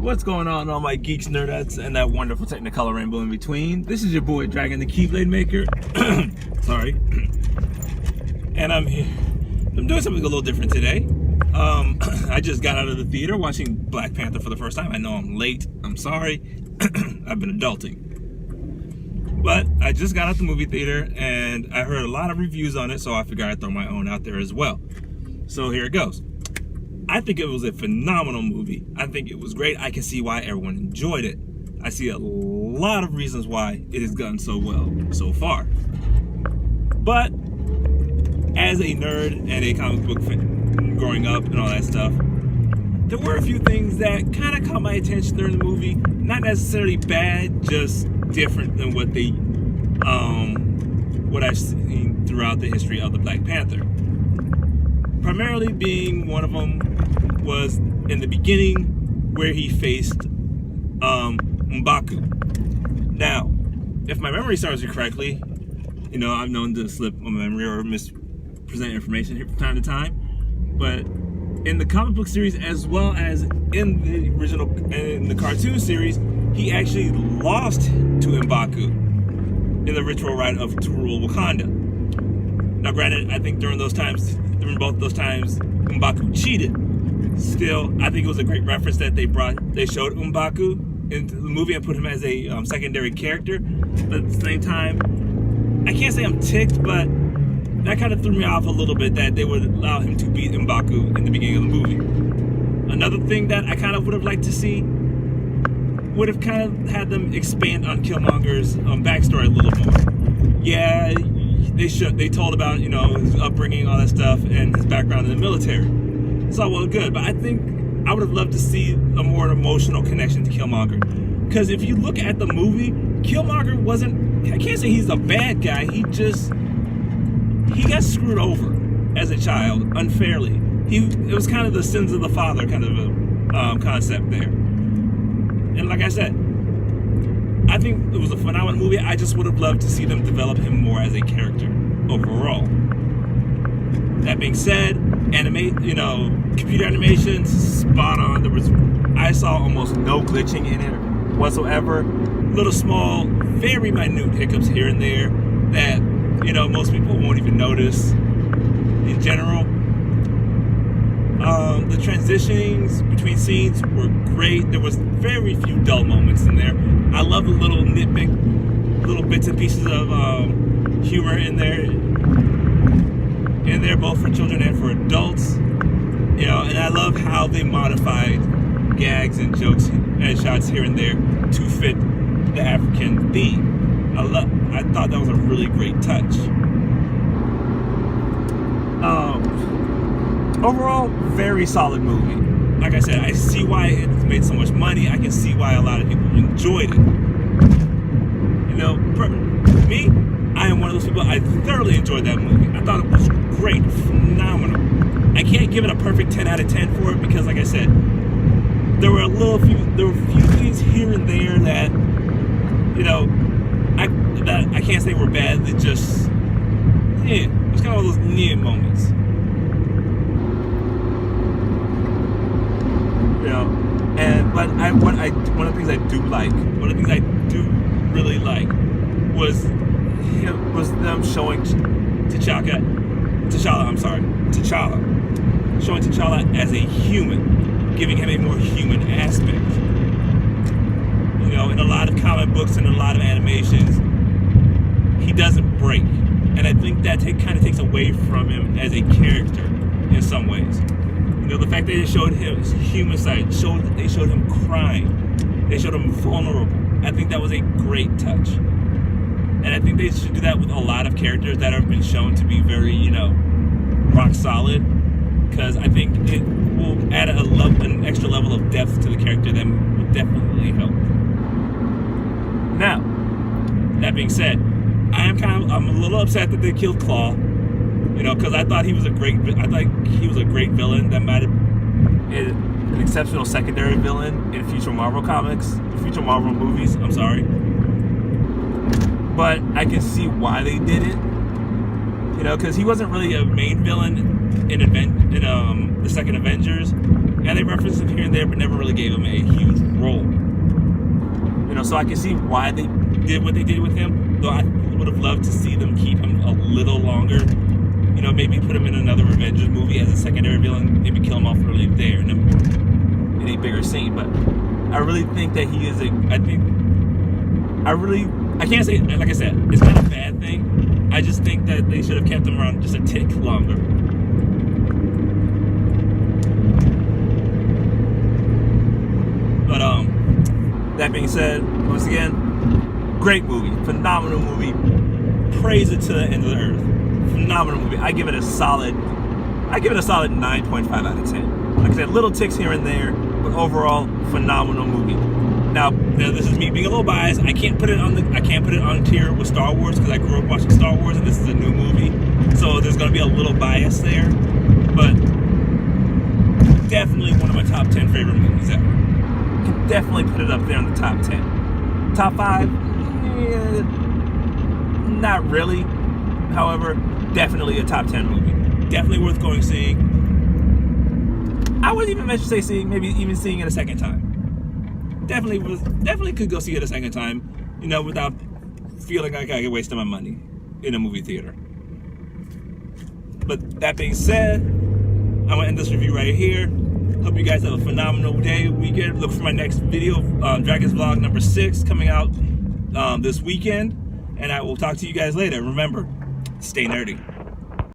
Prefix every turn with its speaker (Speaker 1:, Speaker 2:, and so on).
Speaker 1: What's going on, all my geeks, nerdettes, and that wonderful technicolor rainbow in between? This is your boy, Dragon the Keyblade Maker. Sorry. And I'm here. I'm doing something a little different today. I just got out of the theater watching Black Panther for the first time. I know I'm late. I'm sorry. I've been adulting. But I just got out the movie theater, and I heard a lot of reviews on it, so I figured I'd throw my own out there as well. So here it goes. I think it was a phenomenal movie. I think it was great. I can see why everyone enjoyed it. I see a lot of reasons why it has done so well so far. But as a nerd and a comic book fan growing up and all that stuff, there were a few things that kind of caught my attention during the movie. Not necessarily bad, just different than what I've seen throughout the history of the Black Panther. Primarily being one of them was in the beginning where he faced M'Baku. Now, if my memory serves me correctly, you know, I'm known to slip my memory or mispresent information here from time to time, but in the comic book series as well as in the cartoon series, he actually lost to M'Baku in the ritual rite of to rule Wakanda. Now, granted, I think during both those times, M'Baku cheated. Still, I think it was a great reference that they showed M'Baku into the movie and put him as a secondary character. But at the same time, I can't say I'm ticked, but that kind of threw me off a little bit that they would allow him to beat M'Baku in the beginning of the movie. Another thing that I kind of would have liked to see would have kind of had them expand on Killmonger's backstory a little more. Yeah, they told about, you know, his upbringing, all that stuff, and his background in the military. It's all well and good, but I think I would have loved to see a more emotional connection to Killmonger. Because if you look at the movie, Killmonger wasn't, I can't say he's a bad guy, he got screwed over as a child, unfairly. It was kind of the sins of the father kind of a concept there. And like I said, I think it was a phenomenal movie. I just would have loved to see them develop him more as a character overall. That being said, computer animations, spot on. I saw almost no glitching in it whatsoever. Little small, very minute hiccups here and there that, you know, most people won't even notice in general. The transitions between scenes were great. There was very few dull moments in there. I love the little little bits and pieces of humor in there, both for children and for adults. You know, and I love how they modified gags and jokes and shots here and there to fit the African theme. I thought that was a really great touch. Overall, very solid movie. Like I said, I see why it made so much money. I can see why a lot of people enjoyed it. You know, me, I am one of those people, I thoroughly enjoyed that movie. I thought it was great, phenomenal. I can't give it a perfect 10 out of 10 for it because, like I said, there were a few things here and there that, you know, I can't say were bad. They just, it was kind of those near moments. You know, but one of the things I really like was them showing T'Challa, showing T'Challa as a human, giving him a more human aspect. You know, in a lot of comic books and a lot of animations, he doesn't break, and I think that kind of takes away from him as a character in some ways. You know, the fact that they showed his human side, they showed him crying, they showed him vulnerable. I think that was a great touch. And I think they should do that with a lot of characters that have been shown to be very, you know, rock solid. Because I think it will add an extra level of depth to the character that will definitely help. Now, that being said, I'm a little upset that they killed Claw. You know, because I thought he was a great villain that might have been an exceptional secondary villain in future Marvel movies. I'm sorry, but I can see why they did it. You know, because he wasn't really a main villain in the second Avengers. and they referenced him here and there, but never really gave him a huge role. You know, so I can see why they did what they did with him. Though I would have loved to see them keep him a little longer. You know, maybe put him in another Avengers movie as a secondary villain. Maybe kill him off early there in a bigger scene. But I really think that he is I can't say, like I said, it's not a bad thing. I just think that they should have kept him around just a tick longer. But that being said, once again, great movie, phenomenal movie. Praise it to the end of the earth. Phenomenal movie. I give it a solid 9.5 out of 10. Like I said, little ticks here and there, but overall, phenomenal movie. Now this is me being a little biased. I can't put it on tier with Star Wars because I grew up watching Star Wars and this is a new movie. So there's gonna be a little bias there. But definitely one of my top 10 favorite movies ever. Can definitely put it up there in the top 10. Top 5? Not really. However, definitely a top 10 movie. Definitely worth going seeing. I wouldn't even say seeing, maybe even seeing it a second time. Definitely could go see it a second time, you know, without feeling like I could waste my money in a movie theater. But that being said, I'm gonna end this review right here. Hope you guys have a phenomenal day, weekend. Look for my next video, Dragon's Vlog number 6, coming out this weekend. And I will talk to you guys later. Remember, stay nerdy.